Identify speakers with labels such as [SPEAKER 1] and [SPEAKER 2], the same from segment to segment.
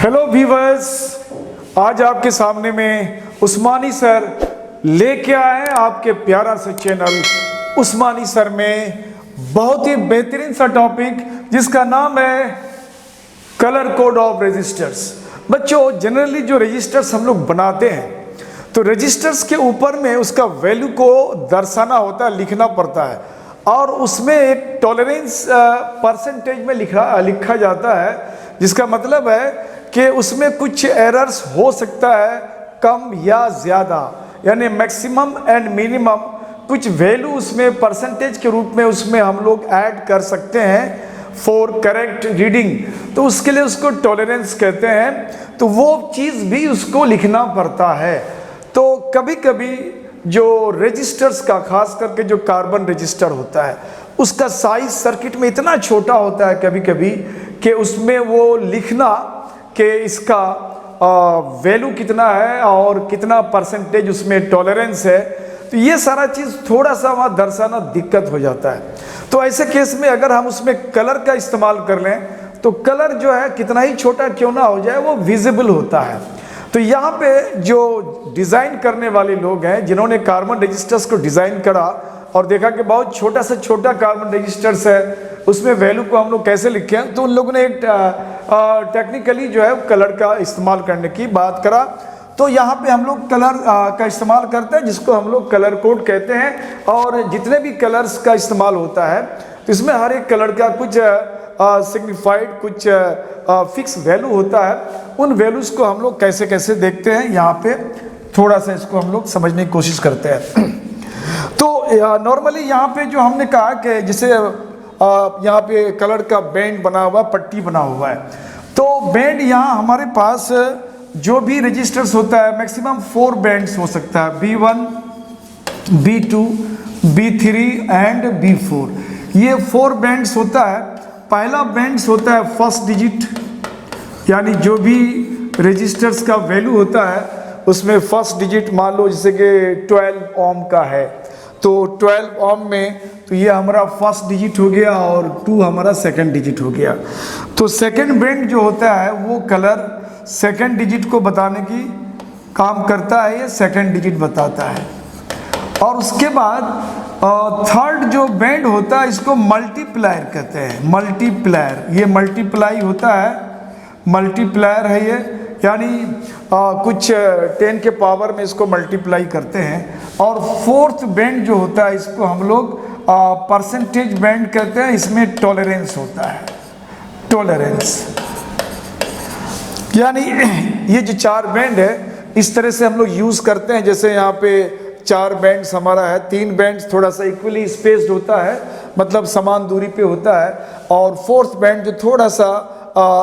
[SPEAKER 1] Hello viewers, आज आपके सामने में उस्मानी सर लेके आए हैं आपके प्यारा सा चैनल उस्मानी सर में बहुत ही बेहतरीन सा टॉपिक जिसका नाम है कलर कोड ऑफ रजिस्टर्स। बच्चों, जनरली जो रजिस्टर्स हम लोग बनाते हैं तो रजिस्टर्स के ऊपर में उसका वैल्यू को दर्शाना होता है, लिखना पड़ता है और उसमें एक टॉलरेंस परसेंटेज में लिखा जाता है, जिसका मतलब है कि उसमें कुछ एरर्स हो सकता है कम या ज़्यादा, यानी मैक्सिमम एंड मिनिमम कुछ वैल्यू उसमें परसेंटेज के रूप में उसमें हम लोग ऐड कर सकते हैं फॉर करेक्ट रीडिंग। तो उसके लिए उसको टॉलरेंस कहते हैं, तो वो चीज़ भी उसको लिखना पड़ता है। तो कभी कभी जो रजिस्टर्स का, खास करके जो कार्बन रजिस्टर होता है, उसका साइज सर्किट में इतना छोटा होता है कभी कभी कि उसमें वो लिखना कि इसका वैल्यू कितना है और कितना परसेंटेज उसमें टॉलरेंस है, तो ये सारा चीज़ थोड़ा सा वहाँ दर्शाना दिक्कत हो जाता है। तो ऐसे केस में अगर हम उसमें कलर का इस्तेमाल कर लें तो कलर जो है कितना ही छोटा क्यों ना हो जाए वो विजिबल होता है। तो यहाँ पे जो डिज़ाइन करने वाले लोग हैं जिन्होंने कार्बन रजिस्टर्स को डिज़ाइन करा और देखा कि बहुत छोटा से छोटा कार्बन रजिस्टर्स है, उसमें वैल्यू को हम लोग कैसे लिखें, तो उन लोगों ने एक टेक्निकली जो है कलर का इस्तेमाल करने की बात करा। तो यहाँ पे हम लोग कलर का इस्तेमाल करते हैं जिसको हम लोग कलर कोड कहते हैं। और जितने भी कलर्स का इस्तेमाल होता है तो इसमें हर एक कलर का कुछ सिग्निफाइड, कुछ फिक्स वैल्यू होता है। उन वैल्यूज़ को हम लोग कैसे कैसे देखते हैं, यहाँ पे थोड़ा सा इसको हम लोग समझने की कोशिश करते हैं। तो नॉर्मली यहाँ पे जो हमने कहा कि जैसे यहाँ पे कलर का बैंड बना हुआ, पट्टी बना हुआ है, तो बैंड यहाँ हमारे पास जो भी रजिस्टर्स होता है मैक्सिमम 4 बैंड्स हो सकता है, B1, B2, B3 and B4। ये 4 बैंड्स होता है। पहला बैंड्स होता है फर्स्ट डिजिट, यानी जो भी रजिस्टर्स का वैल्यू होता है उसमें फर्स्ट डिजिट मान लो जैसे कि 12 ओम का है, तो 12 ओम में तो ये हमारा फर्स्ट डिजिट हो गया और 2 हमारा सेकंड डिजिट हो गया। तो सेकंड बैंड जो होता है वो कलर सेकंड डिजिट को बताने की काम करता है, ये सेकंड डिजिट बताता है। और उसके बाद थर्ड जो बैंड होता है इसको मल्टीप्लायर कहते हैं, मल्टीप्लायर। ये मल्टीप्लाई होता है, मल्टीप्लायर है ये, यानी कुछ 10 के पावर में इसको मल्टीप्लाई करते हैं। और फोर्थ बैंड जो होता है इसको हम लोग परसेंटेज बैंड कहते हैं, इसमें टॉलरेंस होता है, टॉलरेंस। यानी ये जो 4 बैंड है इस तरह से हम लोग यूज़ करते हैं। जैसे यहाँ पे 4 बैंड्स हमारा है, 3 बैंड्स थोड़ा सा इक्वली स्पेस्ड होता है, मतलब समान दूरी पे होता है, और फोर्थ बैंड जो थोड़ा सा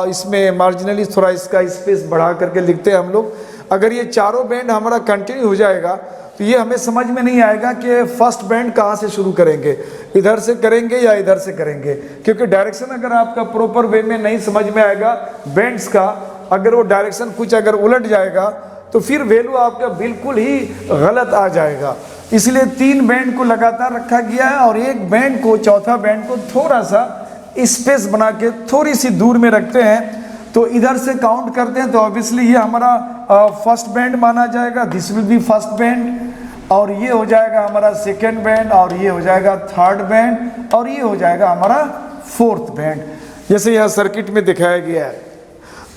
[SPEAKER 1] इसमें मार्जिनली थोड़ा इसका स्पेस बढ़ा करके लिखते हैं हम लोग। अगर ये चारों बैंड हमारा कंटिन्यू हो जाएगा तो ये हमें समझ में नहीं आएगा कि फर्स्ट बैंड कहाँ से शुरू करेंगे, इधर से करेंगे या इधर से करेंगे, क्योंकि डायरेक्शन अगर आपका प्रॉपर वे में नहीं समझ में आएगा बैंड्स का, अगर वो डायरेक्शन कुछ अगर उलट जाएगा तो फिर वैल्यू आपका बिल्कुल ही गलत आ जाएगा। इसलिए 3 बैंड को लगातार रखा गया है और एक बैंड को, चौथा बैंड को थोड़ा सा स्पेस बना के थोड़ी सी दूर में रखते हैं। तो इधर से काउंट करते हैं तो ऑब्वियसली ये हमारा फर्स्ट बैंड माना जाएगा, this will be first band, और ये हो जाएगा हमारा सेकेंड बैंड, और ये हो जाएगा थर्ड बैंड, और ये हो जाएगा हमारा फोर्थ बैंड, जैसे यहाँ सर्किट में दिखाया गया है।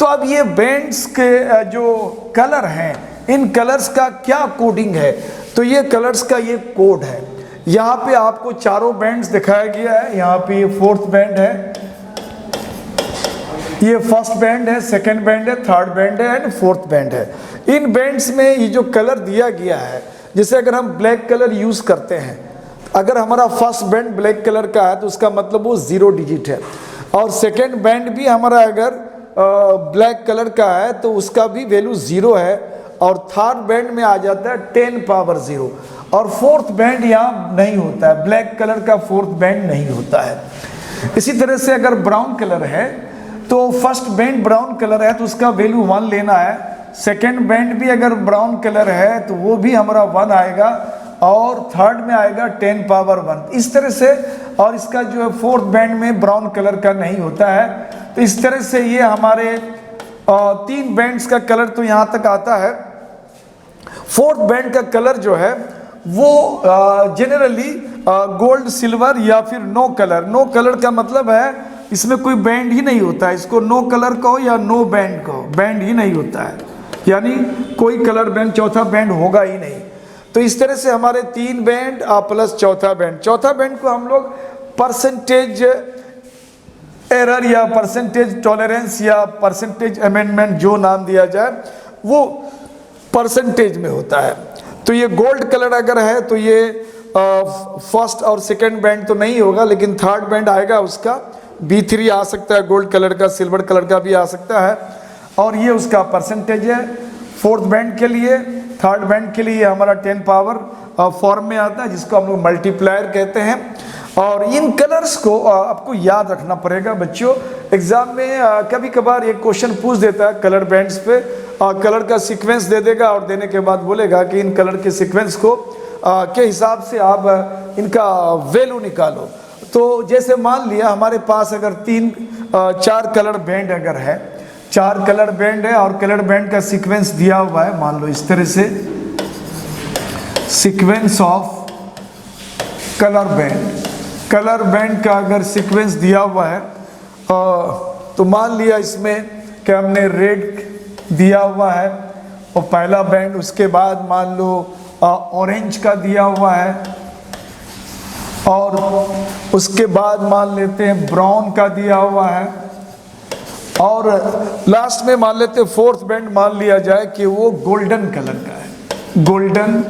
[SPEAKER 1] तो अब ये बैंड्स के जो कलर हैं, इन कलर्स का क्या कोडिंग है, तो ये कलर्स का ये कोड है। यहाँ पे आपको चारों बैंड्स दिखाया गया है। यहाँ पे ये फोर्थ बैंड है, ये फर्स्ट बैंड है, सेकंड बैंड है, थर्ड बैंड है एंड फोर्थ बैंड है। इन बैंड्स में ये जो कलर दिया गया है, जैसे अगर हम ब्लैक कलर यूज़ करते हैं, अगर हमारा फर्स्ट बैंड ब्लैक कलर का है तो उसका मतलब वो 0 डिजिट है, और सेकेंड बैंड भी हमारा अगर ब्लैक कलर का है तो उसका भी वैल्यू 0 है, और थर्ड बैंड में आ जाता है 10 पावर 0, और फोर्थ बैंड यहाँ नहीं होता है, ब्लैक कलर का फोर्थ बैंड नहीं होता है। इसी तरह से अगर ब्राउन कलर है तो फर्स्ट बैंड ब्राउन कलर है तो उसका वैल्यू 1 लेना है, सेकेंड बैंड भी अगर ब्राउन कलर है तो वो भी हमारा 1 आएगा, और थर्ड में आएगा 10 पावर 1, इस तरह से। और इसका जो है फोर्थ बैंड में ब्राउन कलर का नहीं होता है। तो इस तरह से ये हमारे तीन बैंड्स का कलर तो यहाँ तक आता है। फोर्थ बैंड का कलर जो है वो जनरली गोल्ड सिल्वर या फिर नो कलर। नो कलर का मतलब है इसमें कोई बैंड ही नहीं होता है, इसको नो कलर कहो या नो बैंड कहो, बैंड ही नहीं होता है, यानी कोई कलर बैंड चौथा बैंड होगा ही नहीं। तो इस तरह से हमारे तीन बैंड प्लस चौथा बैंड, चौथा बैंड को हम लोग परसेंटेज एरर या परसेंटेज टॉलरेंस या परसेंटेज अमेंडमेंट जो नाम दिया जाए वो परसेंटेज में होता है। तो ये गोल्ड कलर अगर है तो ये फर्स्ट और सेकंड बैंड तो नहीं होगा, लेकिन थर्ड बैंड आएगा उसका, B3 आ सकता है गोल्ड कलर का, सिल्वर कलर का भी आ सकता है, और ये उसका परसेंटेज है। फोर्थ बैंड के लिए, थर्ड बैंड के लिए हमारा 10 पावर फॉर्म में आता है जिसको हम लोग मल्टीप्लायर कहते हैं। और इन कलर्स को आपको याद रखना पड़ेगा बच्चों। एग्जाम में कभी कभार एक क्वेश्चन पूछ देता है कलर बैंड्स पे, कलर का सीक्वेंस दे देगा और देने के बाद बोलेगा कि इन कलर के सीक्वेंस को के हिसाब से आप इनका वैल्यू निकालो। तो जैसे मान लिया हमारे पास अगर चार कलर बैंड अगर है, चार कलर बैंड है और कलर बैंड का सीक्वेंस दिया हुआ है, मान लो इस तरह से sequence of colour band, colour band का अगर सीक्वेंस दिया हुआ है तो मान लिया इसमें कि हमने रेड दिया हुआ है और पहला बैंड, उसके बाद मान लो ऑरेंज का दिया हुआ है और उसके बाद मान लेते हैं ब्राउन का दिया हुआ है और लास्ट में मान लेते हैं फोर्थ बैंड मान लिया जाए कि वो गोल्डन कलर का है, गोल्डन।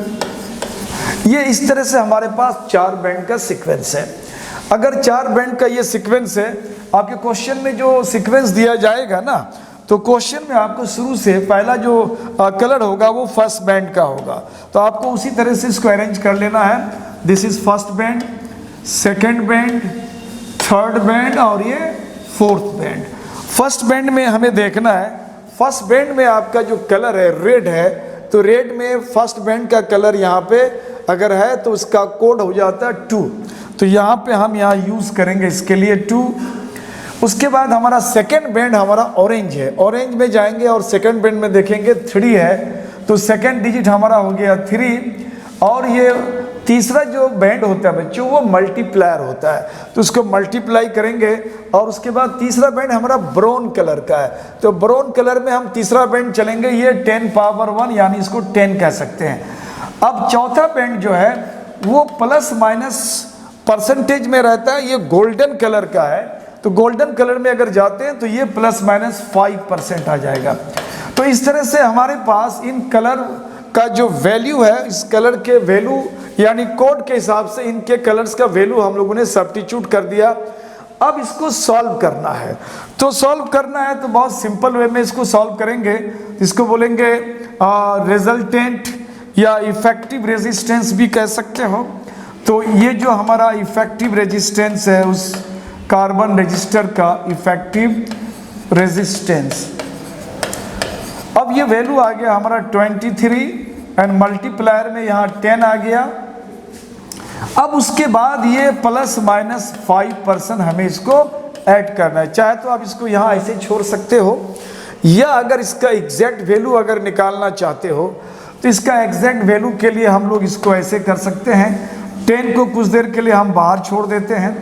[SPEAKER 1] ये इस तरह से हमारे पास चार बैंड का सीक्वेंस है। अगर चार बैंड का ये सीक्वेंस है, आपके क्वेश्चन में जो सीक्वेंस दिया जाएगा ना, तो क्वेश्चन में आपको शुरू से पहला जो कलर होगा वो फर्स्ट बैंड का होगा, तो आपको उसी तरह से इसको अरेंज कर लेना है। This is first band, second band, third band और ये फोर्थ बैंड। फर्स्ट बैंड में हमें देखना है, फर्स्ट बैंड में आपका जो कलर है रेड है, तो रेड में फर्स्ट बैंड का कलर यहाँ पे अगर है तो उसका कोड हो जाता है 2, तो यहाँ पे हम यहाँ यूज करेंगे इसके लिए 2। उसके बाद हमारा सेकेंड बैंड हमारा ऑरेंज है, ऑरेंज में जाएंगे और सेकेंड बैंड में देखेंगे 3 है, तो सेकेंड डिजिट हमारा हो गया 3। और ये तीसरा जो बैंड होता है बच्चों वो मल्टीप्लायर होता है, तो उसको मल्टीप्लाई करेंगे और उसके बाद तीसरा बैंड हमारा ब्राउन कलर का है, तो ब्राउन कलर में हम तीसरा बैंड चलेंगे, ये 10 पावर 1 यानी इसको 10 कह सकते हैं। अब चौथा बैंड जो है वो प्लस माइनस परसेंटेज में रहता है, ये गोल्डन कलर का है, तो गोल्डन कलर में अगर जाते हैं तो ये प्लस माइनस 5% आ जाएगा। तो इस तरह से हमारे पास इन कलर का जो वैल्यू है, इस कलर के वैल्यू यानी कोड के हिसाब से इनके कलर्स का वैल्यू हम लोगों ने सब्स्टिट्यूट कर दिया। अब इसको सॉल्व करना है, तो सॉल्व करना है तो बहुत सिंपल वे में इसको सॉल्व करेंगे। इसको बोलेंगे रिजल्टेंट या इफेक्टिव रेजिस्टेंस भी कह सकते हो। तो ये जो हमारा इफेक्टिव रेजिस्टेंस है उस कार्बन रजिस्टर का इफेक्टिव रेजिस्टेंस, अब ये वैल्यू आ गया हमारा 23 एंड मल्टीप्लायर में यहाँ 10 आ गया। अब उसके बाद ये प्लस माइनस 5% हमें इसको ऐड करना है। चाहे तो आप इसको यहाँ ऐसे छोड़ सकते हो, या अगर इसका एग्जैक्ट वैल्यू अगर निकालना चाहते हो तो इसका एग्जैक्ट वैल्यू के लिए हम लोग इसको ऐसे कर सकते हैं। 10 को कुछ देर के लिए हम बाहर छोड़ देते हैं,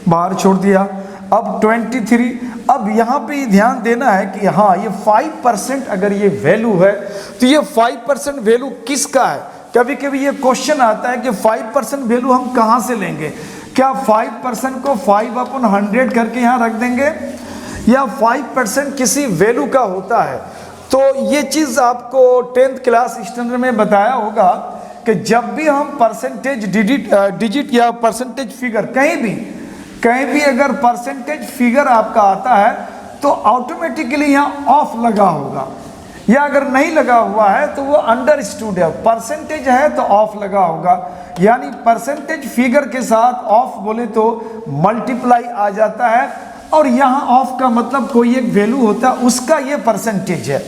[SPEAKER 1] बाहर छोड़ दिया। अब 23, अब यहाँ पे ध्यान देना है कि हाँ ये 5% अगर ये वैल्यू है तो ये 5% वैल्यू किसका है। कभी कभी ये क्वेश्चन आता है कि 5% वैल्यू हम कहाँ से लेंगे, क्या 5% को 5/100 करके यहाँ रख देंगे, या 5% किसी वैल्यू का होता है। तो ये चीज़ आपको 10th क्लास स्टैंडर्ड में बताया होगा कि जब भी हम परसेंटेज डिजिट या परसेंटेज फिगर कहीं भी अगर परसेंटेज फिगर आपका आता है तो ऑटोमेटिकली यहाँ ऑफ लगा होगा, या अगर नहीं लगा हुआ है तो वो अंडरस्टूड है। परसेंटेज है तो ऑफ लगा होगा, यानी परसेंटेज फिगर के साथ ऑफ बोले तो मल्टीप्लाई आ जाता है, और यहाँ ऑफ का मतलब कोई एक वैल्यू होता है उसका ये परसेंटेज है।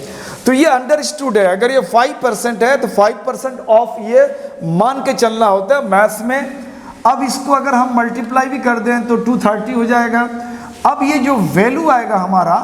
[SPEAKER 1] तो ये अंडरस्टूड है, अगर ये 5% है तो 5% ऑफ ये मान के चलना होता है मैथ्स में। अब इसको अगर हम मल्टीप्लाई भी कर दें तो 230 हो जाएगा। अब ये जो वैल्यू आएगा हमारा,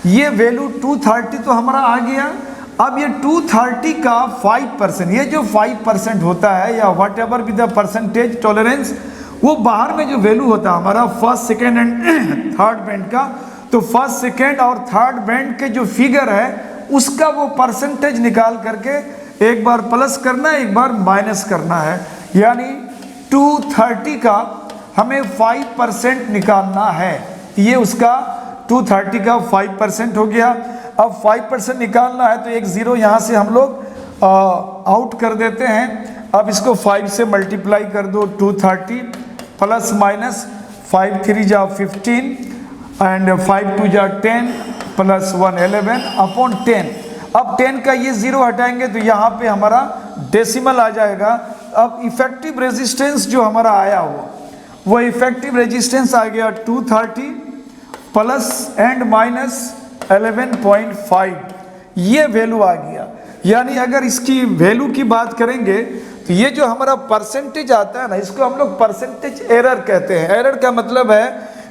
[SPEAKER 1] ये वैल्यू 230 तो हमारा आ गया। अब ये 230 का 5%, ये जो 5% होता है या what ever with the percentage tolerance, वो बाहर में जो वैल्यू होता है हमारा first second and third band का, तो फर्स्ट सेकेंड और थर्ड बैंड के जो फिगर है उसका वो परसेंटेज निकाल करके एक बार प्लस करना है, एक बार माइनस करना है। यानी 230 का हमें 5% निकालना है। ये उसका 230 का 5% हो गया। अब 5% निकालना है तो एक ज़ीरो यहाँ से हम लोग आउट कर देते हैं। अब इसको 5 से मल्टीप्लाई कर दो, 230 प्लस माइनस 5 3 जा 15 एंड 5 2 जा 10 प्लस 1 11 अपॉन 10। अब 10 का ये ज़ीरो हटाएंगे तो यहाँ पे हमारा डेसिमल आ जाएगा। अब इफेक्टिव रेजिस्टेंस जो हमारा आया हुआ वो इफेक्टिव रेजिस्टेंस आ गया 230 प्लस एंड माइनस 11.5, ये वैल्यू आ गया। यानी अगर इसकी वैल्यू की बात करेंगे तो ये जो हमारा परसेंटेज आता है ना, इसको हम लोग परसेंटेज एरर कहते हैं। एरर का मतलब है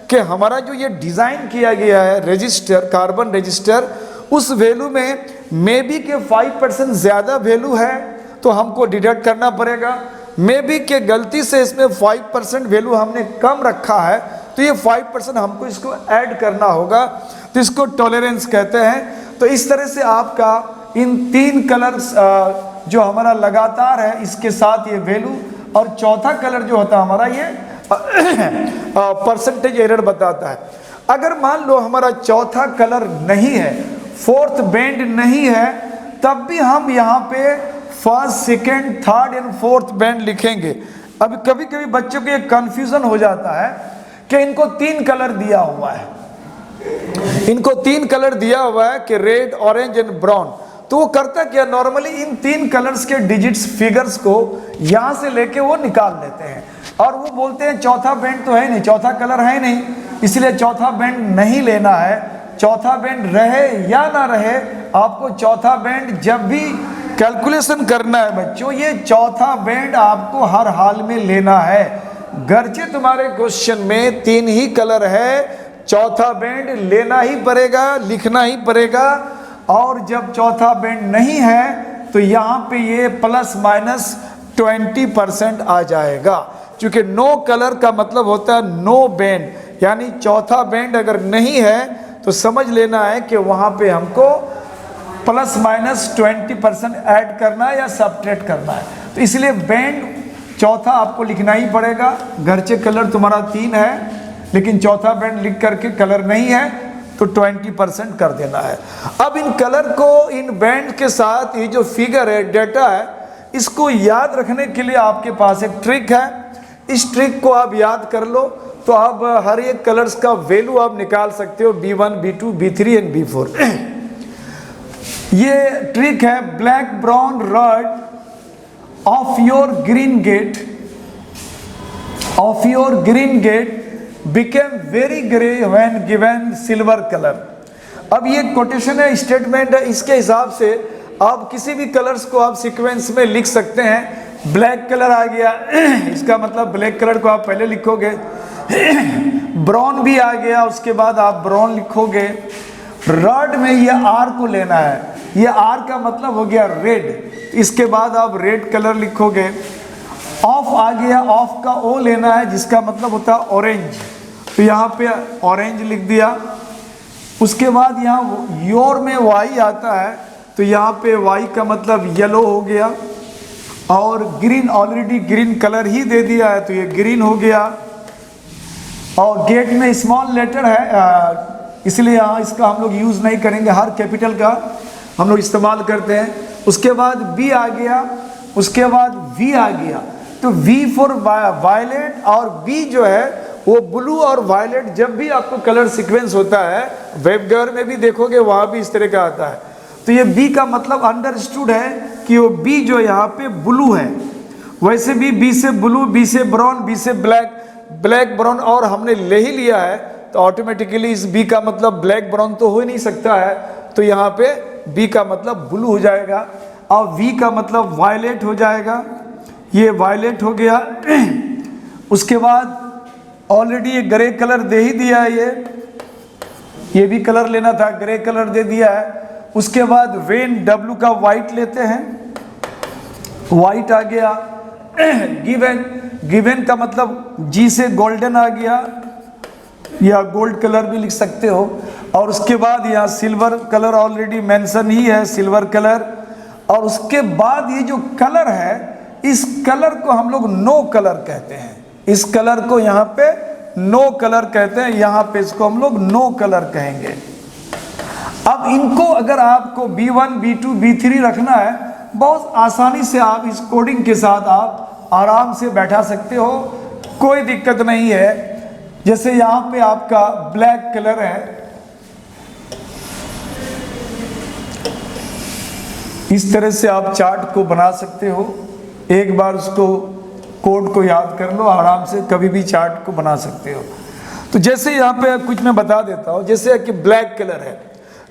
[SPEAKER 1] कि हमारा जो ये डिज़ाइन किया गया है रजिस्टर, कार्बन रजिस्टर, उस वैल्यू में मे बी के 5% ज़्यादा वैल्यू है तो हमको डिडक्ट करना पड़ेगा। मे बी के गलती से इसमें 5% वैल्यू हमने कम रखा है तो ये 5% हमको इसको ऐड करना होगा, तो इसको टॉलरेंस कहते हैं। तो इस तरह से आपका इन 3 कलर्स जो हमारा लगातार है इसके साथ ये वैल्यू, और चौथा कलर जो होता है हमारा ये परसेंटेज एरर बताता है। अगर मान लो हमारा चौथा कलर नहीं है, फोर्थ बैंड नहीं है, तब भी हम यहाँ पे first second third and fourth band लिखेंगे। अब कभी कभी बच्चों को ये कंफ्यूजन हो जाता है कि इनको 3 कलर दिया हुआ है, इनको 3 कलर दिया हुआ है कि रेड, ऑरेंज एंड ब्राउन। तो वो करता क्या, नॉर्मली इन 3 कलर्स के डिजिट्स फिगर्स को यहाँ से लेके वो निकाल लेते हैं और वो बोलते हैं चौथा बैंड तो है नहीं, चौथा कलर है नहीं, इसलिए चौथा बैंड नहीं लेना है। चौथा बैंड रहे या ना रहे, आपको चौथा बैंड जब भी कैलकुलेशन करना है बच्चों, ये चौथा बैंड आपको हर हाल में लेना है। गर्चे तुम्हारे क्वेश्चन में 3 ही कलर है, चौथा बैंड लेना ही पड़ेगा, लिखना ही पड़ेगा। और जब चौथा बैंड नहीं है तो यहाँ पे ये प्लस माइनस 20% आ जाएगा, क्योंकि नो कलर का मतलब होता है नो बैंड। यानी चौथा बैंड अगर नहीं है तो समझ लेना है कि वहाँ पे हमको प्लस माइनस 20% ऐड करना है या सब्ट्रैक्ट करना है। तो इसलिए बैंड चौथा आपको लिखना ही पड़ेगा। घरचे कलर तुम्हारा 3 है लेकिन चौथा बैंड लिख करके कलर नहीं है तो 20% कर देना है। अब इन कलर को, इन बैंड के साथ ये जो फिगर है, डेटा है, इसको याद रखने के लिए आपके पास एक ट्रिक है। इस ट्रिक को आप याद कर लो तो आप हर एक कलर्स का वैल्यू आप निकाल सकते हो, B1, B2, B3 and B4। ये ट्रिक है, black brown red of your green gate became very grey when given silver color। अब ये कोटेशन है, स्टेटमेंट है, इसके हिसाब से आप किसी भी कलर्स को आप सीक्वेंस में लिख सकते हैं। ब्लैक कलर आ गया, इसका मतलब ब्लैक कलर को आप पहले लिखोगे। ब्राउन भी आ गया, उसके बाद आप ब्राउन लिखोगे। रेड में ये आर को लेना है, ये आर का मतलब हो गया रेड, इसके बाद आप रेड कलर लिखोगे। ऑफ आ गया, ऑफ का ओ लेना है जिसका मतलब होता है ऑरेंज, तो यहाँ पे ऑरेंज लिख दिया। उसके बाद यहाँ योर में वाई आता है तो यहाँ पे वाई का मतलब येलो हो गया, और ग्रीन ऑलरेडी ग्रीन कलर ही दे दिया है तो ये ग्रीन हो गया। और गेट में स्मॉल लेटर है इसलिए यहाँ इसका हम लोग यूज़ नहीं करेंगे, हर कैपिटल का हम लोग इस्तेमाल करते हैं। उसके बाद बी आ गया, उसके बाद वी आ गया, तो वी फॉर वायलेट, और बी जो है वो ब्लू और वायलेट। जब भी आपको कलर सीक्वेंस होता है वेबगर में भी देखोगे वहाँ भी इस तरह का आता है, तो ये बी का मतलब अंडरस्टूड है कि वो बी जो यहाँ पे ब्लू है। वैसे भी बी से ब्लू, बी से ब्राउन, बी से ब्लैक, ब्लैक ब्राउन और हमने ले ही लिया है तो ऑटोमेटिकली इस बी का मतलब ब्लैक ब्राउन तो हो ही नहीं सकता है, तो यहाँ पे बी का मतलब ब्लू हो जाएगा और वी का मतलब वायलेट हो जाएगा। ये वायलेट हो गया। उसके बाद ऑलरेडी ये ग्रे कलर दे ही दिया है, ये भी कलर लेना था, ग्रे कलर दे दिया है। उसके बाद वेन W का वाइट लेते हैं, वाइट आ गया। गिवन, गिवन का मतलब G से गोल्डन आ गया, या गोल्ड कलर भी लिख सकते हो। और उसके बाद यहाँ सिल्वर कलर ऑलरेडी मेंशन ही है, सिल्वर कलर। और उसके बाद ये जो कलर है, इस कलर को हम लोग नो कलर कहते हैं। इस कलर को यहाँ पे नो कलर कहते हैं, यहाँ पे इसको हम लोग नो कलर कहेंगे। अब इनको अगर आपको B1, B2, B3 रखना है, बहुत आसानी से आप इस कोडिंग के साथ आप आराम से बैठा सकते हो, कोई दिक्कत नहीं है। जैसे यहाँ पे आपका ब्लैक कलर है, इस तरह से आप चार्ट को बना सकते हो। एक बार उसको कोड को याद कर लो, आराम से कभी भी चार्ट को बना सकते हो। तो जैसे यहाँ पे कुछ मैं बता देता हूँ, जैसे कि ब्लैक कलर है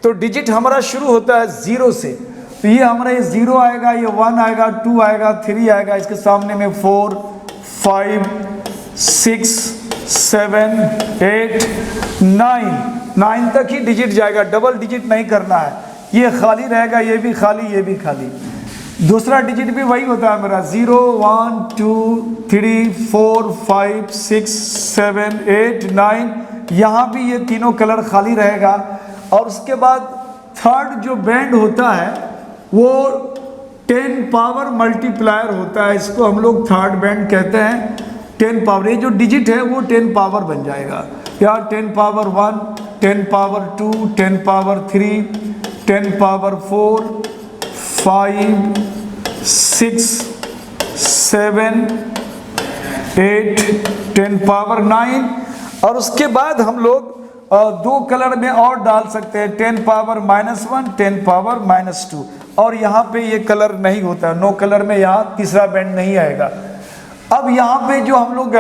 [SPEAKER 1] तो डिजिट हमारा शुरू होता है 0 से, तो ये हमारा ये 0 आएगा, ये 1 आएगा, 2 आएगा, 3 आएगा, इसके सामने में 4, 5, 6, 7, 8, 9 तक ही डिजिट जाएगा, डबल डिजिट नहीं करना है। ये खाली रहेगा, ये भी खाली, ये भी खाली। दूसरा डिजिट भी वही होता है मेरा 0, 1, 2, 3, 4, 5, 6, 7, 8, 9, यहाँ भी ये तीनों कलर खाली रहेगा। और उसके बाद थर्ड जो बैंड होता है वो 10 पावर मल्टीप्लायर होता है, इसको हम लोग थर्ड बैंड कहते हैं। 10 पावर, ये जो डिजिट है वो 10 पावर बन जाएगा, या 10 power 1, 10 power 2, 10 power 3, 10 power 4, 5, 6, 7, 8, 10 power 9। और उसके बाद हम लोग दो कलर में और डाल सकते हैं, 10 पावर -1, 10 पावर -2। और यहाँ पे ये कलर नहीं होता, नो कलर में यहाँ तीसरा बैंड नहीं आएगा। अब यहाँ पे जो हम लोग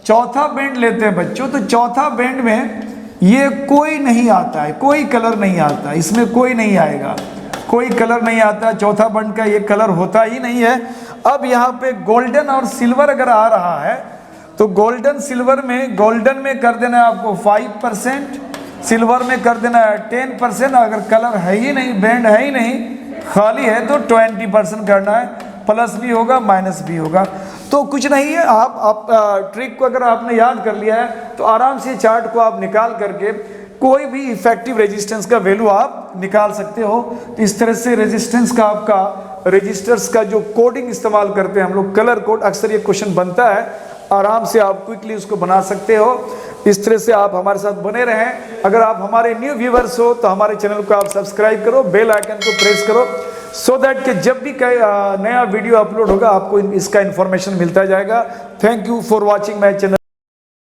[SPEAKER 1] चौथा बैंड लेते हैं बच्चों, तो चौथा बैंड में ये कोई नहीं आता है, कोई कलर नहीं आता, इसमें कोई नहीं आएगा, कोई कलर नहीं आता। चौथा बैंड का ये कलर होता ही नहीं है। अब यहाँ पे गोल्डन और सिल्वर अगर आ रहा है तो गोल्डन सिल्वर में, गोल्डन में कर देना है आपको 5%, सिल्वर में कर देना है 10%। अगर कलर है ही नहीं, बैंड है ही नहीं, खाली है, तो 20% करना है, प्लस भी होगा माइनस भी होगा। तो कुछ नहीं है, आप ट्रिक को अगर आपने याद कर लिया है तो आराम से चार्ट को आप निकाल करके कोई भी इफेक्टिव रेजिस्टेंस का वैल्यू आप निकाल सकते हो। तो इस तरह से रेजिस्टेंस का आपका रजिस्टर्स का जो कोडिंग इस्तेमाल करते हैं हम लोग, कलर कोड, अक्सर ये क्वेश्चन बनता है, आराम से आप क्विकली उसको बना सकते हो। इस तरह से आप हमारे साथ बने रहें। अगर आप हमारे न्यू व्यूवर्स हो तो हमारे चैनल को आप सब्सक्राइब करो, बेल आइकन को प्रेस करो, सो दैट कि जब भी नया वीडियो अपलोड होगा आपको इसका इन्फॉर्मेशन मिलता जाएगा। Thank you for watching my channel.